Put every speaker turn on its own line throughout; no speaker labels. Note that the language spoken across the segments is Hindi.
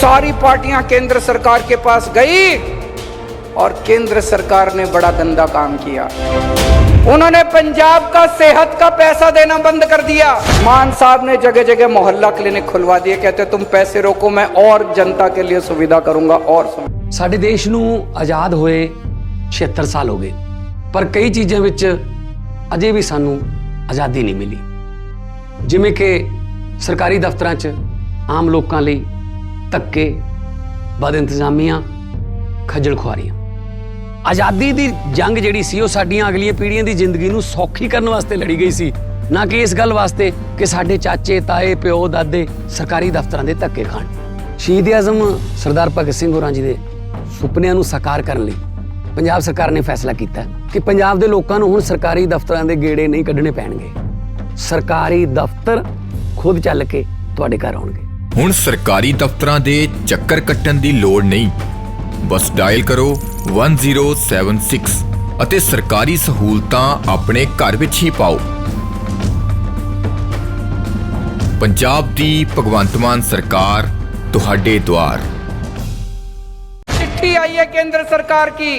सारी पार्टियां केंद्र सरकार के पास गई और केंद्र सरकार ने बड़ा गंदा काम किया। उन्होंने पंजाब का सेहत का पैसा देना बंद कर दिया। मान साहब ने जगह जगह मोहल्ला क्लिनिक खुलवा दिए, कहते तुम पैसे रोको, मैं और जनता के लिए सुविधा करूंगा। और
ਸਾਡੇ ਦੇਸ਼ ਨੂੰ ਆਜ਼ਾਦ ਹੋਏ 76 ਸਾਲ ਹੋ ਗਏ, ਪਰ ਕਈ ਚੀਜ਼ਾਂ ਵਿੱਚ ਅਜੇ ਵੀ ਸਾਨੂੰ ਆਜ਼ਾਦੀ ਨਹੀਂ ਮਿਲੀ, ਜਿਵੇਂ ਕਿ ਸਰਕਾਰੀ ਦਫ਼ਤਰਾਂ 'ਚ ਆਮ ਲੋਕਾਂ ਲਈ ਧੱਕੇ, ਬਦ ਇੰਤਜ਼ਾਮੀਆਂ, ਖੱਜਲ ਖੁਆਰੀਆਂ। ਆਜ਼ਾਦੀ ਦੀ ਜੰਗ ਜਿਹੜੀ ਸੀ ਉਹ ਸਾਡੀਆਂ ਅਗਲੀਆਂ ਪੀੜ੍ਹੀਆਂ ਦੀ ਜ਼ਿੰਦਗੀ ਨੂੰ ਸੌਖੀ ਕਰਨ ਵਾਸਤੇ ਲੜੀ ਗਈ ਸੀ, ਨਾ ਕਿ ਇਸ ਗੱਲ ਵਾਸਤੇ ਕਿ ਸਾਡੇ ਚਾਚੇ, ਤਾਏ, ਪਿਓ, ਦਾਦੇ ਸਰਕਾਰੀ ਦਫ਼ਤਰਾਂ ਦੇ ਧੱਕੇ ਖਾਣ। ਸ਼ਹੀਦ ਆਜ਼ਮ ਸਰਦਾਰ ਭਗਤ ਸਿੰਘ ਹੋਰਾਂ ਜੀ ਦੇ ਸੁਪਨਿਆਂ ਨੂੰ ਸਾਕਾਰ ਕਰਨ ਲਈ ਪੰਜਾਬ ਸਰਕਾਰ ਨੇ ਫੈਸਲਾ ਕੀਤਾ ਕਿ ਪੰਜਾਬ ਦੇ ਲੋਕਾਂ ਨੂੰ ਹੁਣ ਸਰਕਾਰੀ ਦਫ਼ਤਰਾਂ ਦੇ ਗੇੜੇ ਨਹੀਂ ਕੱਢਣੇ ਪੈਣਗੇ। ਸਰਕਾਰੀ ਦਫ਼ਤਰ ਖੁਦ ਚੱਲ ਕੇ ਤੁਹਾਡੇ ਘਰ ਆਉਣਗੇ।
ਹੁਣ ਸਰਕਾਰੀ ਦਫ਼ਤਰਾਂ ਦੇ ਚੱਕਰ ਕੱਟਣ ਦੀ ਲੋੜ ਨਹੀਂ, ਬਸ ਡਾਇਲ ਕਰੋ 1076 ਅਤੇ ਸਰਕਾਰੀ ਸਹੂਲਤਾਂ ਆਪਣੇ ਘਰ ਵਿੱਚ ਹੀ ਪਾਓ। ਪੰਜਾਬ ਦੀ ਭਗਵੰਤ ਮਾਨ ਸਰਕਾਰ ਤੁਹਾਡੇ द्वार।
चिट्ठी आई है केंद्र सरकार की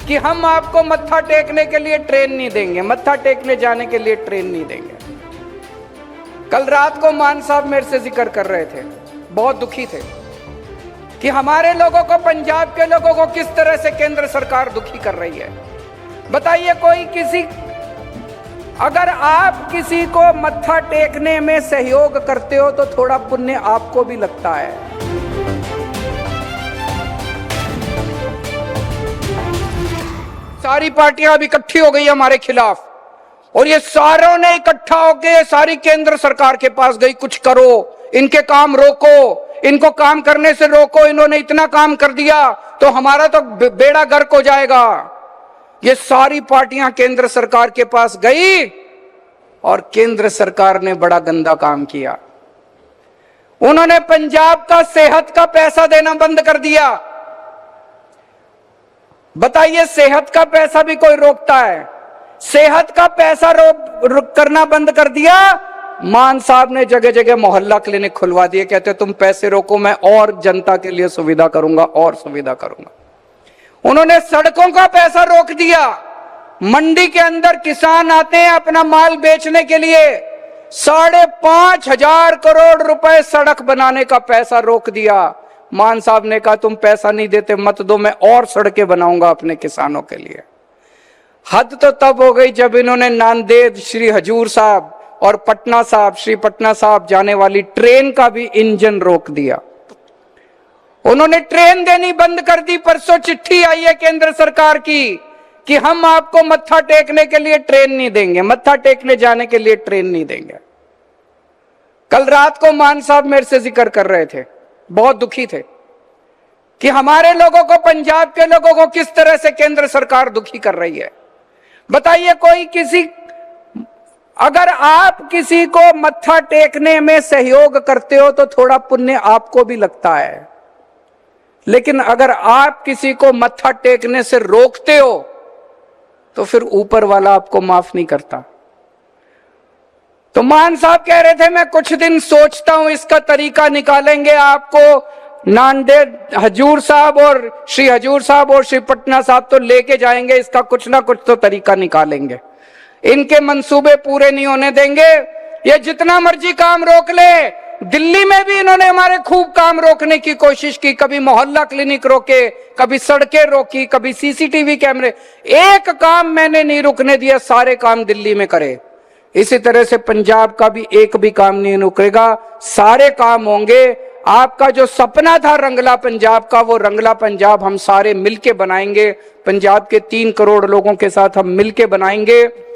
कि हम आपको मत्था टेकने के लिए ट्रेन नहीं देंगे, मत्था टेकने जाने के लिए ट्रेन नहीं देंगे। कल रात को मान साहब मेरे से जिक्र कर रहे थे, बहुत दुखी थे कि हमारे लोगों को, पंजाब के लोगों को किस तरह से केंद्र सरकार दुखी कर रही है। बताइए, कोई किसी, अगर आप किसी को मत्था टेकने में सहयोग करते हो तो थोड़ा पुण्य आपको भी लगता है। सारी पार्टियां अब इकट्ठी हो गई हमारे खिलाफ, और ये सारों ने इकट्ठा होकर सारी केंद्र सरकार के पास गई, कुछ करो, इनके काम रोको, इनको काम करने से रोको, इन्होंने इतना काम कर दिया तो हमारा तो बेड़ा गर्क हो जाएगा। ये सारी पार्टियां केंद्र सरकार के पास गई और केंद्र सरकार ने बड़ा गंदा काम किया। उन्होंने पंजाब का सेहत का पैसा देना बंद कर दिया। बताइए, सेहत का पैसा भी कोई रोकता है? सेहत का पैसा करना बंद कर दिया। मान साहब ने जगह जगह मोहल्ला क्लिनिक खुलवा दिए, कहते तुम पैसे रोको, मैं और जनता के लिए सुविधा करूंगा, और सुविधा करूंगा। उन्होंने सड़कों का पैसा रोक दिया। मंडी के अंदर किसान आते हैं अपना माल बेचने के लिए, 5,500 करोड़ रुपए सड़क बनाने का पैसा रोक दिया। मान साहब ने कहा तुम पैसा नहीं देते मत दो, मैं और सड़कें बनाऊंगा अपने किसानों के लिए। हद तो तब हो गई जब इन्होंने नांदेड़ श्री हजूर साहब और पटना साहब, श्री पटना साहब जाने वाली ट्रेन का भी इंजन रोक दिया। उन्होंने ट्रेन देनी बंद कर दी। परसों चिट्ठी आई है केंद्र सरकार की कि हम आपको मत्था टेकने के लिए ट्रेन नहीं देंगे, मत्था टेकने जाने के लिए ट्रेन नहीं देंगे। कल रात को मान साहब मेरे से जिक्र कर रहे थे, बहुत दुखी थे कि हमारे लोगों को, पंजाब के लोगों को किस तरह से केंद्र सरकार दुखी कर रही है। बताइए, कोई किसी, अगर आप किसी को मत्था टेकने में सहयोग करते हो तो थोड़ा पुण्य आपको भी लगता है, लेकिन अगर आप किसी को मत्था टेकने से रोकते हो तो फिर ऊपर वाला आपको माफ नहीं करता। तो मान साहब कह रहे थे मैं कुछ दिन सोचता हूं, इसका तरीका निकालेंगे, आपको नांदेड़ हजूर साहब और श्री हजूर साहब और श्री पटना साहब तो लेके जाएंगे, इसका कुछ ना कुछ तो तरीका निकालेंगे, इनके मंसूबे पूरे नहीं होने देंगे। ये जितना मर्जी काम रोक ले, दिल्ली में भी इन्होंने हमारे खूब काम रोकने की कोशिश की, कभी मोहल्ला क्लिनिक रोके, कभी सड़कें रोकी, कभी सीसीटीवी कैमरे, एक काम मैंने नहीं रुकने दिया, सारे काम दिल्ली में करे। इसी तरह से पंजाब का भी एक भी काम नहीं रुकेगा, सारे काम होंगे। आपका जो सपना था रंगला पंजाब का, वो रंगला पंजाब हम सारे मिलके बनाएंगे। पंजाब के 3 करोड़ लोगों के साथ हम मिलके बनाएंगे।